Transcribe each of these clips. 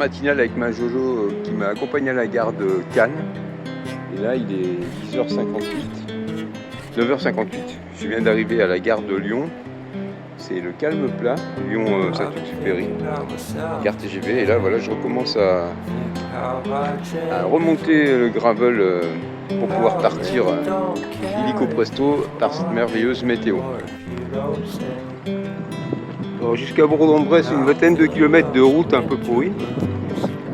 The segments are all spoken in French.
matinale avec ma Jojo qui m'a accompagné à la gare de Cannes. Et là, il est 10h58, 9h58. Je viens d'arriver à la gare de Lyon. C'est le calme plat, Lyon-Saint-Exupéry, gare TGV. Et là, voilà, je recommence à remonter le gravel pour pouvoir partir illico presto par cette merveilleuse météo. Jusqu'à Bourg-en-Bresse, une vingtaine de kilomètres de route un peu pourrie.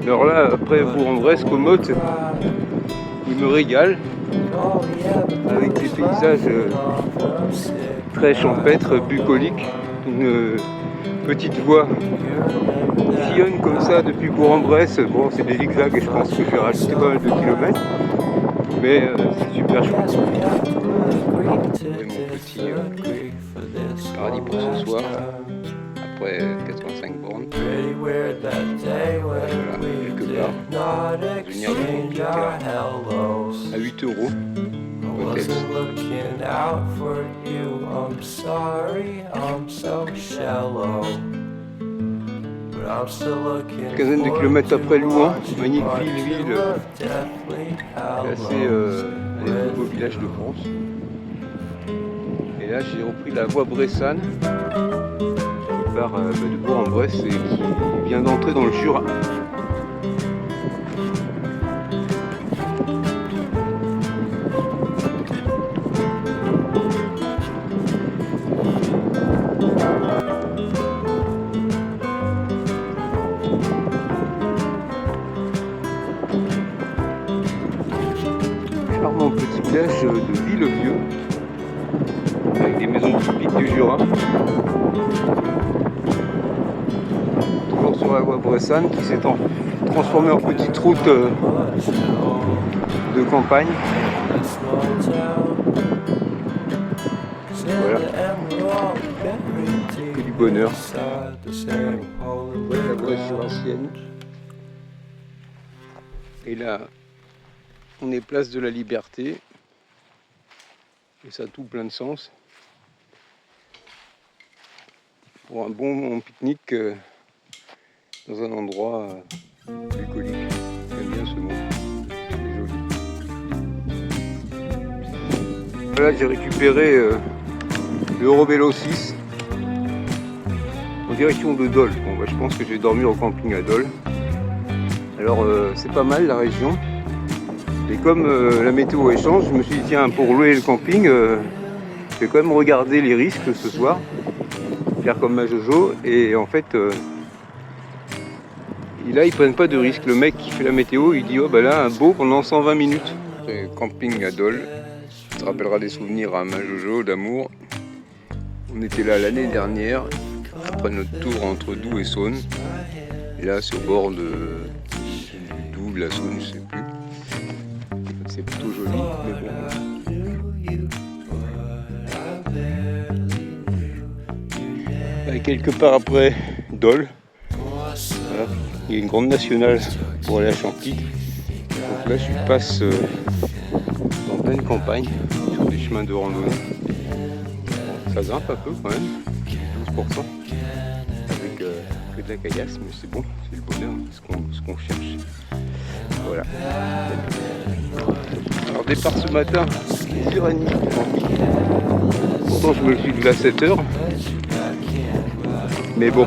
Alors là, après Bourg-en-Bresse, Comotte, il me régale avec des paysages très champêtres, bucoliques. Une petite voie qui sillonne comme ça depuis Bourg-en-Bresse. Bon, c'est des zigzags et je pense que je vais rajouter pas mal de kilomètres. Mais c'est super chouette. Et mon petit paradis pour ce soir. Après 85 bornes. Voilà, quelque part. Dans une aire de conducteur à 8 €. Une quinzaine de kilomètres après Louan, magnifique ville, assez un des plus beaux villages de France. Et là j'ai repris la voie bressane qui part de Bourg-en-Bresse et qui vient d'entrer dans le Jura. Charmant petit village de Villevieux avec des maisons typiques du Jura. Toujours sur la voie bressane qui s'est transformée en petite route de campagne. Voilà. Que du bonheur. Voilà la voie jurassienne. Et là, on est place de la Liberté. Et ça a tout plein de sens. Pour un bon pique-nique dans un endroit bucolique. J'aime bien ce mot. C'est joli. Voilà, j'ai récupéré l'Eurovélo 6 en direction de Dole. Bon, bah, je pense que je vais dormir au camping à Dole. Alors c'est pas mal la région. Et comme la météo échange, je me suis dit tiens, pour louer le camping, je vais quand même regarder les risques ce soir, faire comme ma Jojo. Et en fait, là ils prennent pas de risque. Le mec qui fait la météo, il dit oh bah là un beau pendant 120 minutes. Et camping à Dole, ça te rappellera des souvenirs à ma Jojo d'amour. On était là l'année dernière, après notre tour entre Doubs et Saône. Et là c'est au bord du Doubs, de la Saône, je sais plus. C'est plutôt joli, mais bon. Et quelque part après Dole, voilà, il y a une grande nationale pour aller à Champy. Donc là, je passe en pleine campagne, sur des chemins de randonnée. Ça grimpe un peu quand même, 12%. Avec que de la caillasse, mais c'est bon, c'est le bonheur, ce qu'on cherche. Voilà. Alors départ ce matin, 6h30. Pourtant je me suis levé à 7h. Mais bon,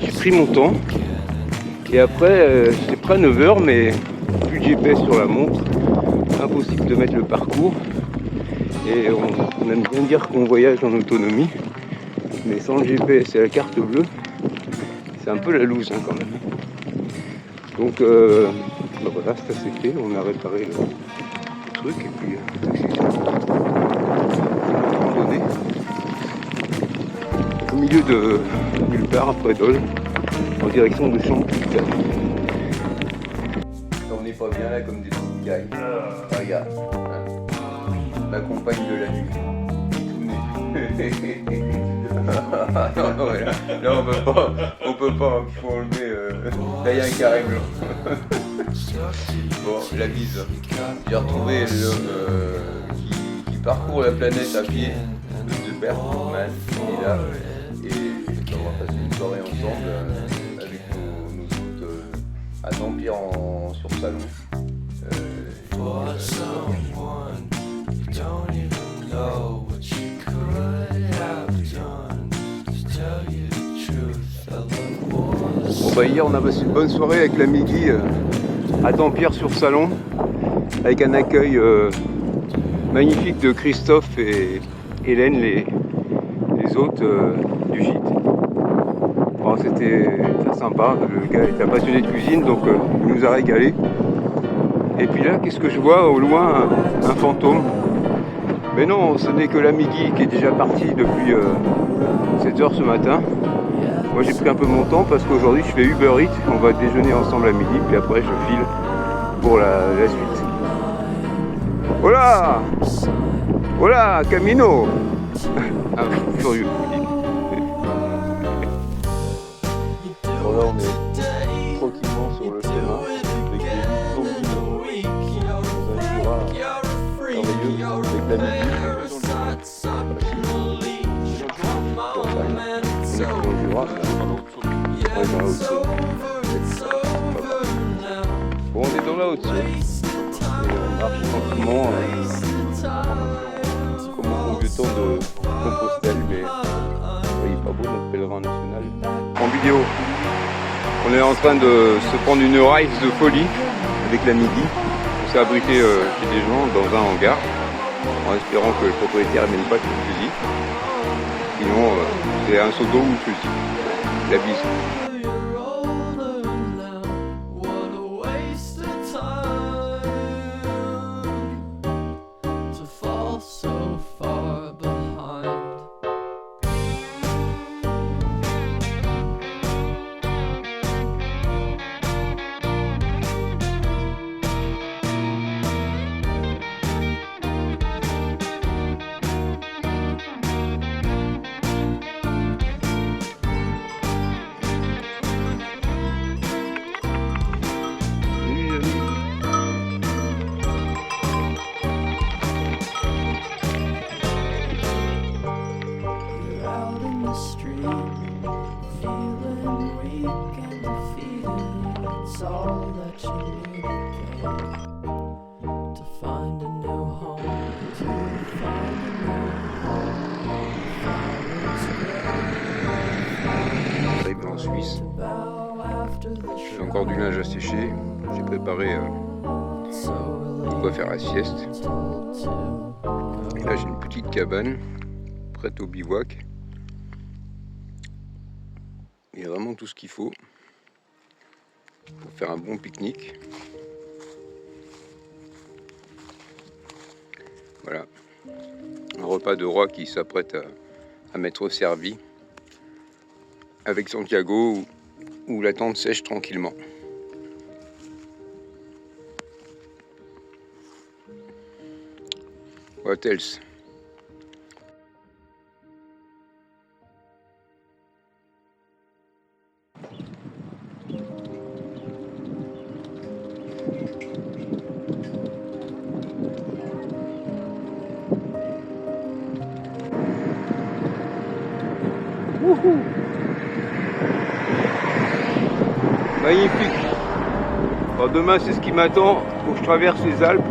j'ai pris mon temps. Et après, j'étais prêt à 9h, mais plus de GPS sur la montre, impossible de mettre le parcours. Et on aime bien dire qu'on voyage en autonomie. Mais sans le GPS et la carte bleue, c'est un peu la loose hein, quand même. Donc bah voilà, ça c'est fait, on a réparé le truc et puis randonnée au milieu de nulle part après Dole en direction de Champy. On n'est pas bien là comme des petites cailles. Regarde, hein, la compagne de la nuit. Non, là on peut pas faut enlever. Là il y a un carré blanc. Bon, la bise. J'ai retrouvé l'homme qui parcourt la planète à pied, de Bergman. Il est là. Et on va passer une soirée ensemble avec nos à Dampierre sur Salon. Bon bah hier on a passé une bonne soirée avec la Midi à Dampierre sur Salon, avec un accueil magnifique de Christophe et Hélène, les hôtes du gîte. Bon, c'était très sympa, le gars était un passionné de cuisine, donc il nous a régalé. Et puis là, qu'est-ce que je vois au loin? Un fantôme. Mais non, ce n'est que la Midi qui est déjà partie depuis 7 h ce matin. Moi j'ai pris un peu mon temps parce qu'aujourd'hui je fais Uber Eats, on va déjeuner ensemble à midi, puis après je file pour la suite. Hola! Hola, Camino! Un fou furieux. Bon là on est tranquillement sur le chemin avec des zombies dans un Jura merveilleux avec la Midi. Bon, on est dans la Haute-Saône et on marche tranquillement comme au bon vieux temps de Compostelle, mais il est pas beau notre pèlerin national. En vidéo, on est en train de se prendre une ride de folie avec la Midi. On s'est abrité chez des gens dans un hangar en espérant que le propriétaire ne mène pas de fusil. Sinon, c'est un seau d'eau ou fusil. La bise. Arrivé en Suisse, j'ai encore du linge à sécher, j'ai préparé de quoi faire la sieste. Et là j'ai une petite cabane prête au bivouac. Il y a vraiment tout ce qu'il faut pour faire un bon pique-nique. Voilà, un repas de roi qui s'apprête à m'être servi avec Santiago où la tente sèche tranquillement. What else? Wouhou! Magnifique! Alors demain c'est ce qui m'attend, faut que je traverse les Alpes.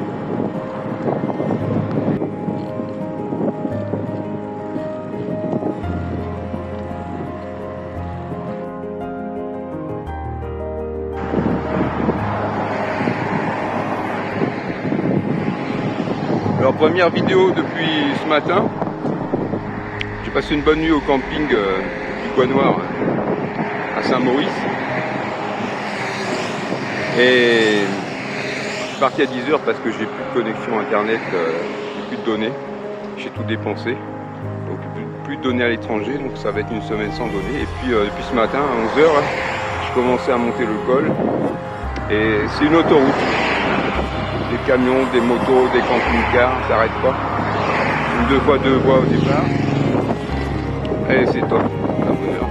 Alors première vidéo depuis ce matin. J'ai passé une bonne nuit au camping du Bois Noir à Saint-Maurice. Et je suis parti à 10 h parce que j'ai plus de connexion internet, plus de données. J'ai tout dépensé. Donc plus de données à l'étranger, donc ça va être une semaine sans données. Et puis depuis ce matin à 11 h, je commençais à monter le col. Et c'est une autoroute. Des camions, des motos, des camping-cars, ça n'arrête pas. Une 2x2 voies au départ. Et c'est top, un bonheur.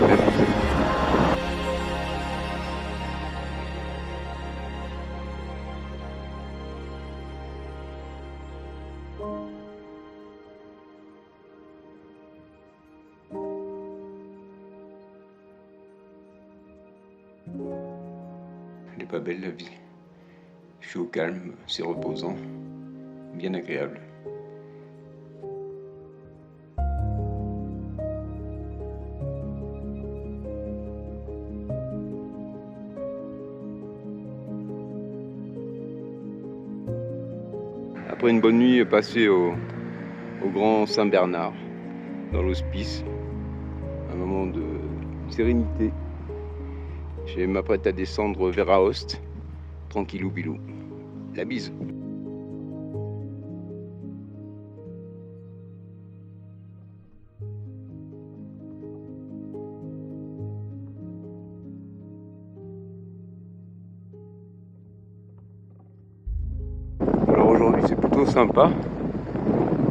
Merci. pas belle la vie. Je suis au calme, c'est reposant, bien agréable. Après une bonne nuit passée au Grand Saint-Bernard, dans l'hospice, un moment de sérénité, je m'apprête à descendre vers Aoste, tranquillou bilou. La bise. Alors aujourd'hui c'est plutôt sympa.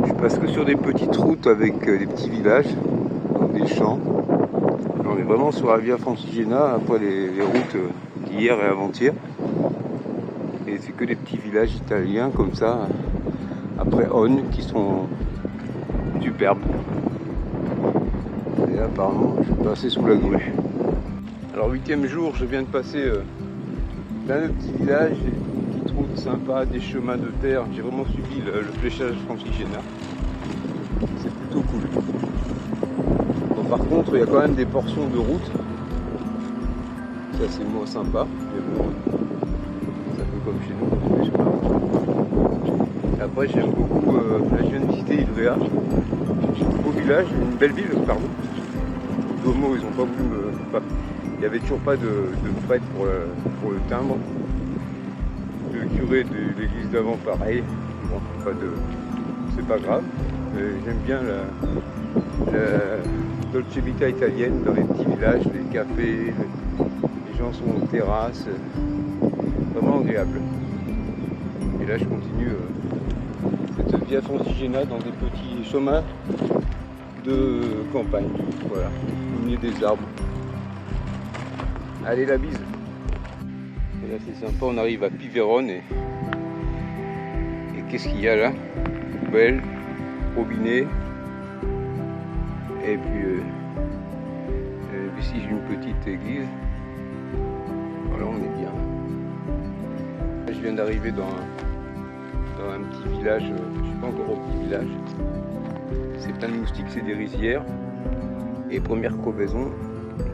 Je passe que sur des petites routes avec des petits villages, donc des champs. On est vraiment sur la Via Francigena après les routes d'hier et avant-hier. Et c'est que des petits villages italiens comme ça, après On, qui sont superbes. Et là apparemment je suis passé sous la grue. Alors 8e jour, je viens de passer plein de petits villages, des petites routes sympas, des chemins de terre. J'ai vraiment suivi le fléchage Francigena. C'est plutôt cool. Bon, par contre, il y a quand même des portions de route. Ça c'est moins sympa, mais bon, c'est un peu comme chez nous quand on est sur la route. Après j'aime beaucoup, là je viens de visiter Ivrea. C'est un beau village, une belle ville, pardon. Domo, ils n'ont pas voulu me... Il n'y avait toujours pas de prêtre pour le timbre. Le curé de l'église d'avant, pareil. Bon, c'est pas grave. Mais j'aime bien la dolce vita italienne dans les petits villages, les cafés, les gens sont en terrasse. Vraiment agréable. Et là, je continue cette Via Francigena dans des petits chemins de campagne. Voilà, au milieu des arbres. Allez, la bise. Et là c'est sympa, on arrive à Piverone et qu'est-ce qu'il y a là? Poubelle, robinet, et puis ici j'ai une petite église. Voilà, on est bien. Je viens d'arriver dans un petit village, je suis pas encore au petit village. C'est plein de moustiques, c'est des rizières. Et première crevaison,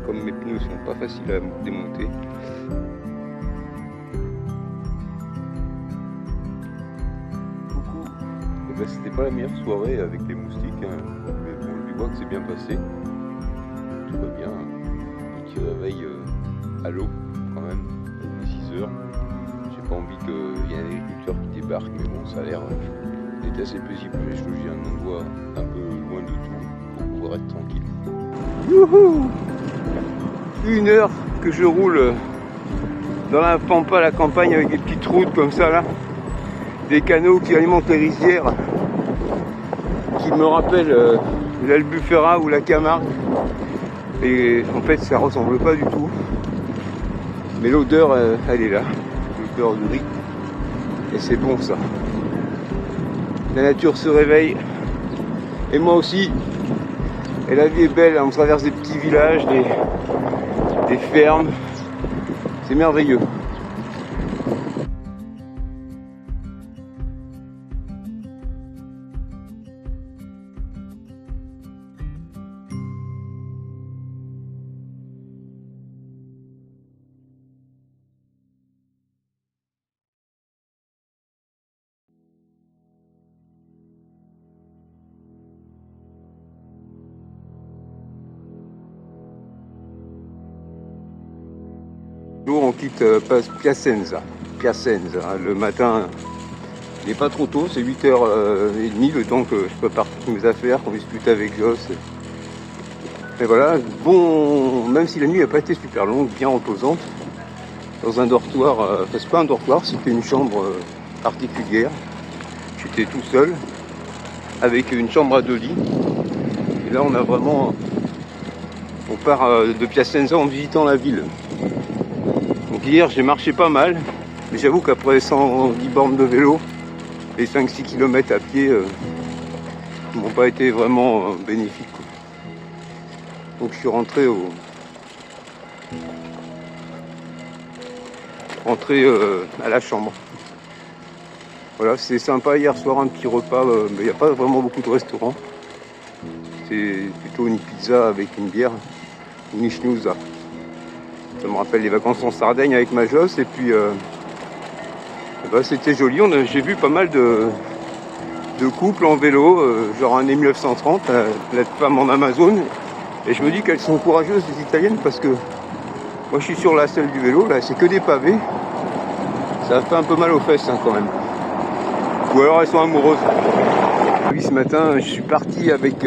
comme mes pneus sont pas faciles à démonter. Coucou. Et ben, c'était pas la meilleure soirée avec les moustiques, hein. Mais bon, je vois que c'est bien passé. Tout va bien. Petit réveil à l'eau quand même, il est 6 heures. J'ai pas envie qu'il y ait un agriculteur qui débarque, mais bon, ça a l'air d'être assez paisible. J'ai choisi un endroit un peu loin de tout pour pouvoir être tranquille. Youhou! 1 heure que je roule dans la pampa, la campagne, avec des petites routes comme ça là, des canaux qui alimentent les rizières, qui me rappellent l'Albufera ou la Camargue. Et en fait ça ressemble pas du tout, mais l'odeur elle est là, l'odeur de riz, et c'est bon ça. La nature se réveille, et moi aussi. Et la vie est belle, on traverse des petits villages, des fermes, c'est merveilleux. On quitte Piacenza. Le matin, il n'est pas trop tôt, c'est 8h30, le temps que je prépare toutes mes affaires, qu'on discute avec Joss. Et voilà, bon, même si la nuit n'a pas été super longue, bien reposante, dans un dortoir, enfin c'est pas un dortoir, c'était une chambre particulière. J'étais tout seul, avec une chambre à 2 lits. Et là on part de Piacenza en visitant la ville. Donc hier j'ai marché pas mal, mais j'avoue qu'après 110 bornes de vélo et 5-6 km à pied n'ont pas été vraiment bénéfiques. Donc je suis rentré rentrer à la chambre. Voilà, c'est sympa hier soir, un petit repas, mais il n'y a pas vraiment beaucoup de restaurants. C'est plutôt une pizza avec une bière, une ischnouza. Ça me rappelle les vacances en Sardaigne avec ma josse, et puis c'était joli. J'ai vu pas mal de couples en vélo, genre un 1930, la femme en Amazon. Et je me dis qu'elles sont courageuses, les Italiennes, parce que moi je suis sur la selle du vélo, là c'est que des pavés. Ça fait un peu mal aux fesses quand même. Ou alors elles sont amoureuses. Oui, ce matin je suis parti avec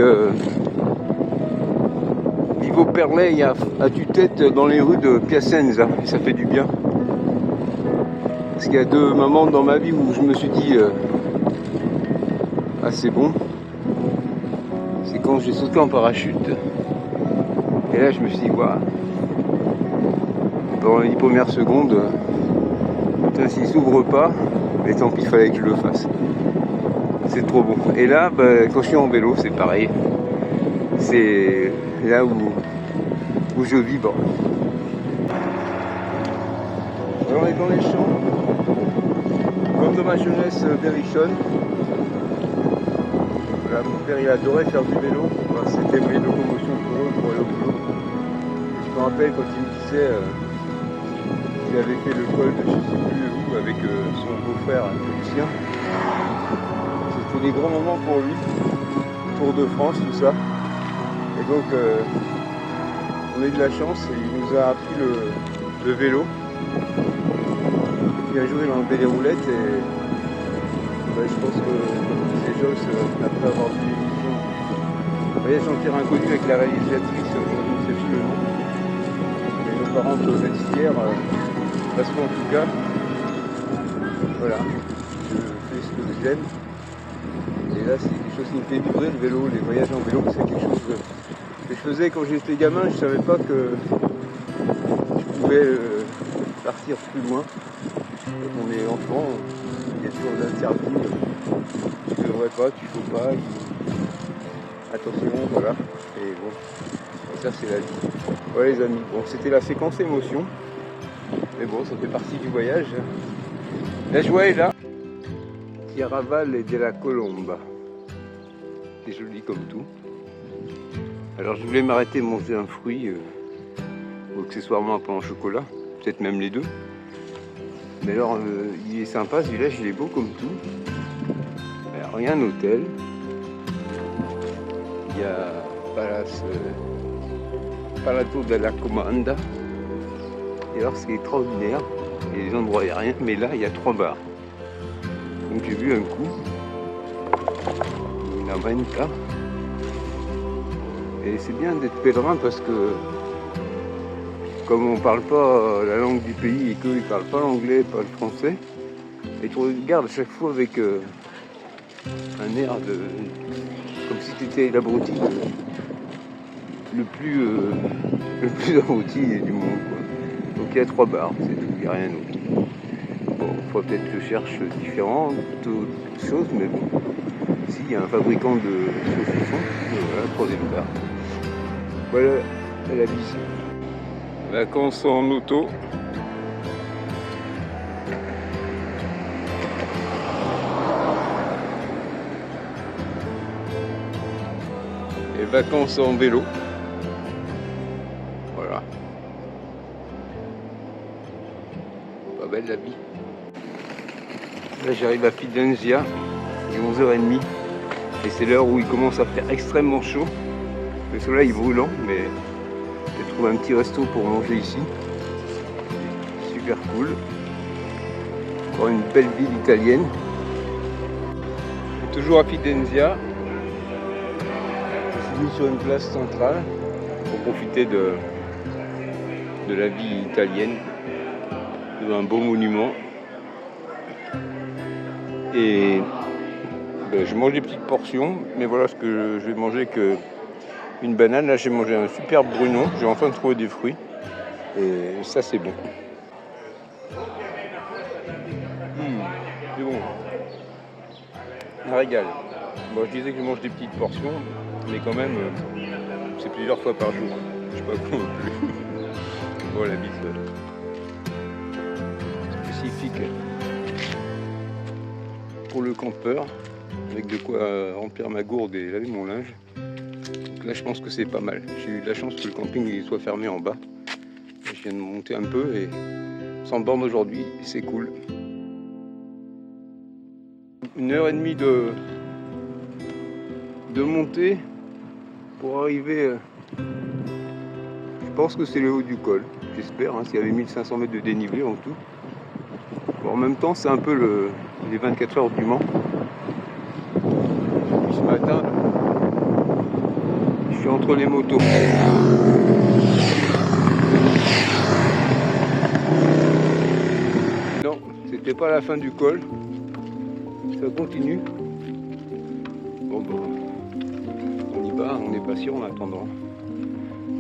Vivo Perley à tue-tête dans les rues de Piacenza. Et ça fait du bien. Parce qu'il y a deux moments dans ma vie où je me suis dit ah c'est bon. C'est quand j'ai sauté en parachute. Et là je me suis dit waouh. Pendant les premières secondes, putain s'il s'ouvre pas, mais tant pis, il fallait que je le fasse. C'est trop bon. Et là, quand je suis en vélo, c'est pareil. C'est là où je vibre. Alors on est dans les champs, comme dans ma jeunesse berrichonne. Voilà, mon père il adorait faire du vélo. Enfin, c'était mes locomotions pour eux pour aller au boulot. Je me rappelle quand il me disait qu'il avait fait le col de je sais plus où avec son beau-frère Lucien. C'était des grands moments pour lui. Tour de France, tout ça. Et donc on a eu de la chance et il nous a appris le vélo. Il a joué dans le roulettes et je pense que c'est Joss, après avoir vu l'émission Voyage en terre inconnue avec la réalisatrice, je ne sais plus le nom. Mais nos parents peuvent être fiers, parce qu'en tout cas, voilà, je fais ce que j'aime. Et là, c'est quelque chose qui me fait vibrer, le vélo, les voyages en vélo, c'est quelque chose que je faisais quand j'étais gamin. Je ne savais pas que je pouvais partir plus loin. Quand on est enfant, il y a toujours des interdits. Tu ne devrais pas, tu ne faut pas. Attention, voilà. Et bon, ça c'est la vie. Voilà les amis, bon, c'était la séquence émotion. Mais bon, ça fait partie du voyage. La joie est là. Chiaraval della Colomba. C'est joli comme tout. Alors je voulais m'arrêter manger un fruit, ou accessoirement un pain au chocolat, peut-être même les deux. Mais alors il est sympa, ce village il est beau comme tout. Alors il y a un hôtel. Il y a Palato della Comanda. Et alors ce qui est extraordinaire, il y a des endroits aériens, mais là il y a 3 bars. Donc j'ai vu un coup, une venta. Et c'est bien d'être pèlerin parce que comme on ne parle pas la langue du pays et qu'eux ils ne parlent pas l'anglais, pas le français, et tu regardes à chaque fois avec un air de... comme si tu étais l'abruti le plus abruti du monde, quoi. Donc il y a 3 bars, c'est tout, il n'y a rien d'autre. Bon, il faut peut-être que je cherche différentes choses, mais bon. Ici, il y a un fabricant de saucissons, voilà, 3e bar. Voilà la vie. Vacances en auto. Et vacances en vélo. Voilà. Pas belle la vie. Là j'arrive à Fidenza, il est 11h30. Et c'est l'heure où il commence à faire extrêmement chaud. Le soleil est brûlant, mais j'ai trouvé un petit resto pour manger ici. Super cool. Encore une belle ville italienne. Toujours à Fidenza. Je suis mis sur une place centrale pour profiter de la vie italienne, d'un beau monument. Et je mange des petites portions, mais voilà ce que je vais manger que une banane. Là j'ai mangé un superbe brunon, j'ai enfin trouvé des fruits et ça c'est bon. C'est bon. Un régal. Bon, je disais que je mange des petites portions, mais quand même c'est plusieurs fois par jour. Je sais pas comment plus. Bon la bise. pacifique pour le campeur, avec de quoi remplir ma gourde et laver mon linge. Donc là je pense que c'est pas mal. J'ai eu de la chance que le camping il soit fermé en bas. Je viens de monter un peu et sans borne aujourd'hui, c'est cool. 1h30 de montée pour arriver, je pense que c'est le haut du col, j'espère, hein, s'il y avait 1500 mètres de dénivelé en tout. Bon, en même temps c'est un peu les 24 heures du Mans. Puis ce matin, je suis entre les motos. Non, c'était pas la fin du col, ça continue. Bon, on y va, on est patient en attendant.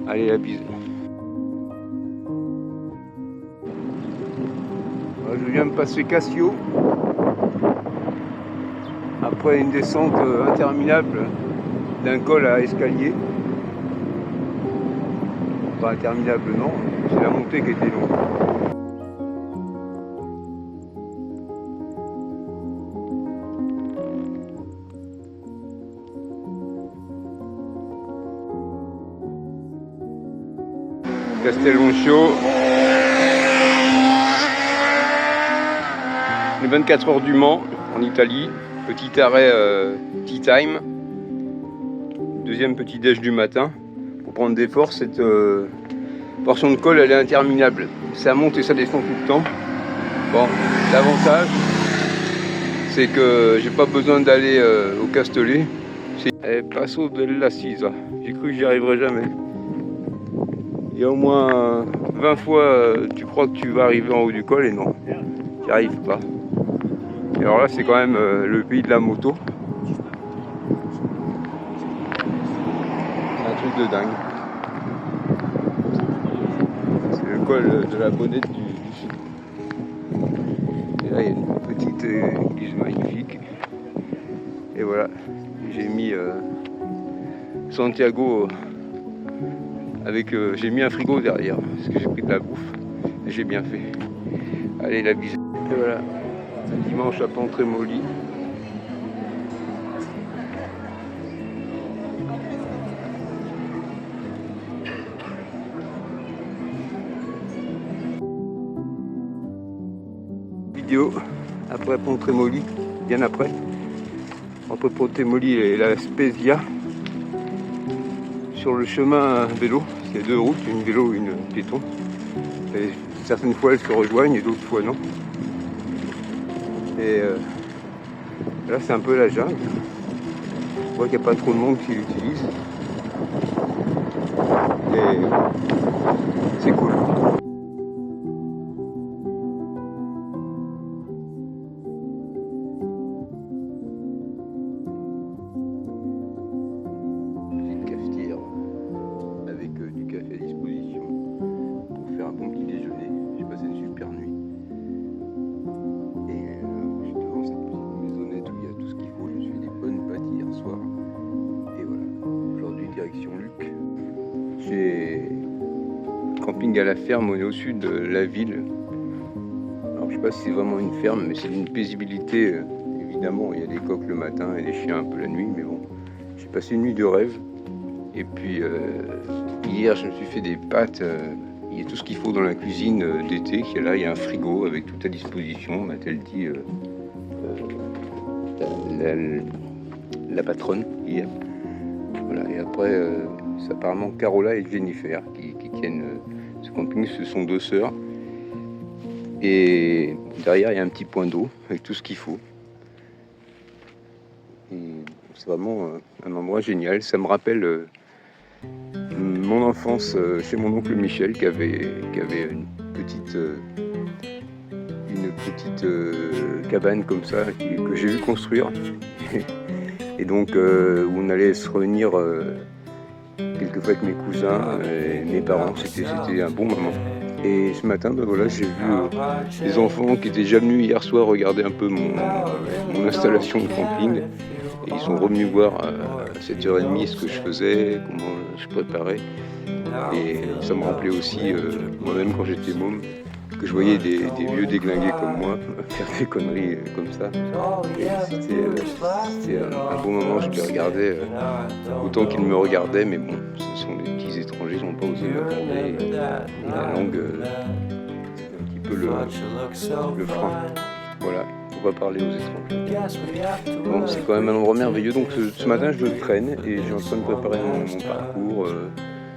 Allez, la bise. Je viens de passer Cassio. Après une descente interminable d'un col à escalier. Pas interminable non, c'est la montée qui était longue. Castelmonchio, les 24 heures du Mans en Italie, petit arrêt tea time, deuxième petit déj du matin pour prendre des forces. Cette portion de col elle est interminable, ça monte et ça descend tout le temps. Bon, l'avantage c'est que j'ai pas besoin d'aller au Castellet, c'est Passo della Sisa, j'ai cru que j'y arriverais jamais. Il y a au moins 20 fois, tu crois que tu vas arriver en haut du col et non, tu n'y arrives pas. Et alors là, c'est quand même le pays de la moto. C'est un truc de dingue. C'est le col de la Bonnette du Sud. Et là, il y a une petite église magnifique. Et voilà, j'ai mis Santiago. J'ai mis un frigo derrière parce que j'ai pris de la bouffe et j'ai bien fait. Allez, la bise. Et voilà, dimanche à Pontremoli. Vidéo après Pontremoli, bien après. Entre Pontremoli et la Spezia. Sur le chemin vélo, il y a deux routes, une vélo et une piéton. Et certaines fois elles se rejoignent et d'autres fois non. Et là c'est un peu la jungle. On voit qu'il n'y a pas trop de monde qui l'utilise. Et c'est cool. Camping à la ferme, on est au sud de la ville. Alors je sais pas si c'est vraiment une ferme, mais c'est une paisibilité. Évidemment, il y a des coqs le matin et des chiens un peu la nuit, mais bon, j'ai passé une nuit de rêve. Et puis hier, je me suis fait des pâtes. Il y a tout ce qu'il faut dans la cuisine d'été. Là, il y a un frigo avec tout à disposition, m'a-t-elle dit la patronne hier. Voilà. Et après, c'est apparemment Carola et Jennifer qui tiennent ce camping. Ce sont deux sœurs. Et derrière, il y a un petit point d'eau avec tout ce qu'il faut. C'est vraiment un endroit génial. Ça me rappelle mon enfance chez mon oncle Michel qui avait une petite cabane comme ça que j'ai vu construire. Et donc où on allait se réunir quelquefois avec mes cousins et mes parents. C'était un bon moment. Et ce matin, ben voilà, j'ai vu des enfants qui étaient déjà venus hier soir regarder un peu mon installation de camping. Et ils sont revenus voir à 7h30 ce que je faisais, comment je préparais. Et ça me rappelait aussi moi-même quand j'étais môme, que je voyais des vieux déglingués comme moi faire des conneries comme ça. Et c'était un bon moment, je les regardais autant qu'ils me regardaient, mais bon, ce sont des petits étrangers, ils n'ont pas osé m'aborder. Et la langue, c'est un petit peu le frein. Voilà, faut pas parler aux étrangers. Bon, c'est quand même un endroit merveilleux, donc ce matin je le traîne et j'ai en train de préparer mon parcours.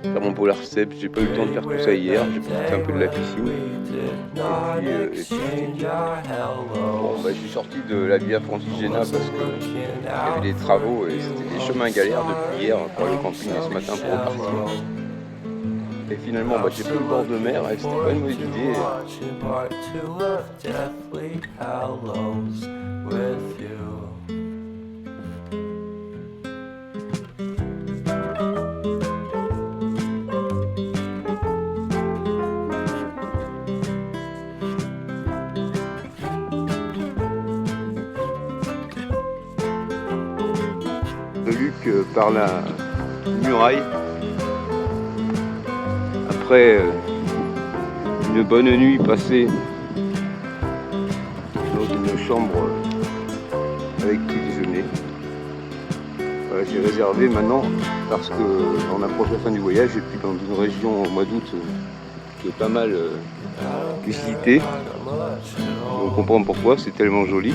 Faire mon polar steps, j'ai pas eu le temps de faire tout ça hier, j'ai profité un peu de la piscine. Et puis bon, je suis sorti de la Via Francigena parce qu'il y avait des travaux et c'était des chemins galères depuis hier pour aller au camping et ce matin pour repartir. Et finalement j'ai pris le bord de mer et c'était pas une mauvaise idée. Luc par la muraille. Après une bonne nuit passée dans une chambre avec petit déjeuner. Voilà, j'ai réservé maintenant parce qu'on approche la fin du voyage et puis dans une région au mois d'août qui est pas mal visitée. On comprend pourquoi, c'est tellement joli et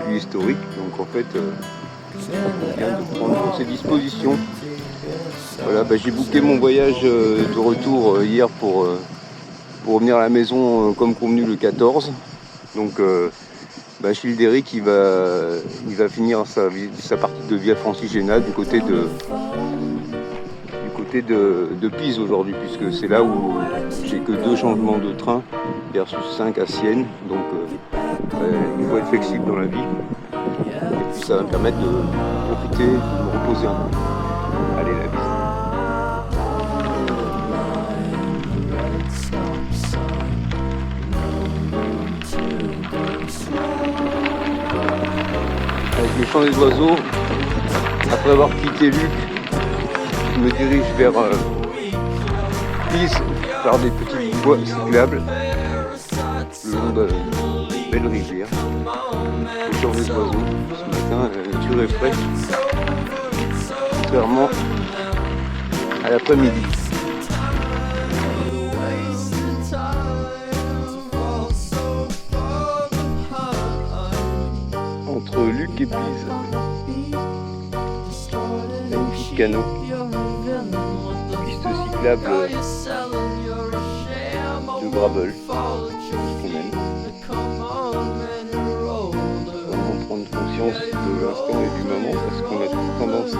puis historique. Donc en fait, on vient de prendre ses dispositions. Voilà, j'ai booké mon voyage de retour hier pour revenir à la maison comme convenu le 14. Donc Childéric il va finir sa partie de Via Francigena du côté de Pise aujourd'hui, puisque c'est là où j'ai que 2 changements de train versus 5 à Sienne. Donc il faut être flexible dans la vie. Et puis ça va me permettre de profiter, de me reposer un peu. Allez, la bise. Avec le chant des oiseaux, après avoir quitté Luc, je me dirige vers Pise, par des petites voies cyclables le long d'une belle rivière. Le chant des oiseaux, ce matin, la nature est fraîche, contrairement à l'après-midi. Entre Luc et Pise, magnifique canot, piste cyclable de gravel, qu'on aime. Vraiment prendre conscience de l'instant et du moment, parce qu'on a toute tendance à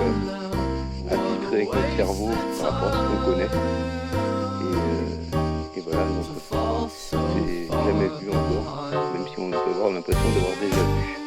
vibrer avec notre cerveau par rapport à ce qu'on connaît. Et voilà, donc c'est jamais vu encore, même si on peut avoir l'impression d'avoir déjà vu.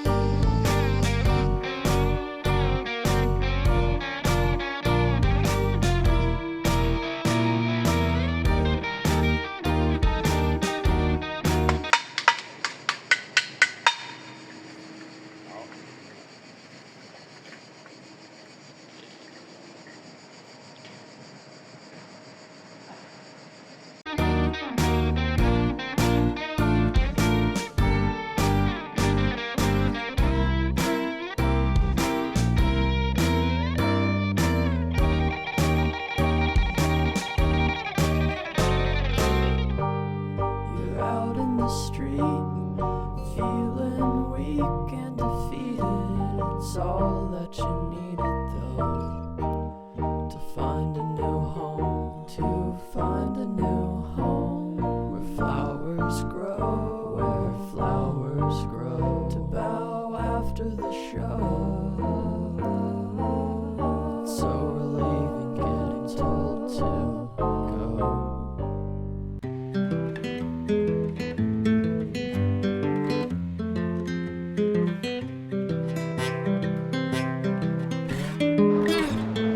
It's all that you needed though, to find a new home, where flowers grow, to bow after the show. It's so relieving getting told to go.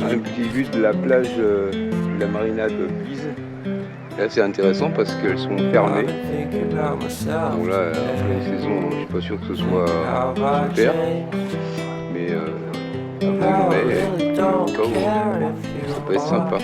Un petit vue de la plage de la marina de Pise. Là c'est intéressant parce qu'elles sont fermées. Bon là, en pleine saison, je suis pas sûr que ce soit super. Mais après le mai, ça peut être sympa.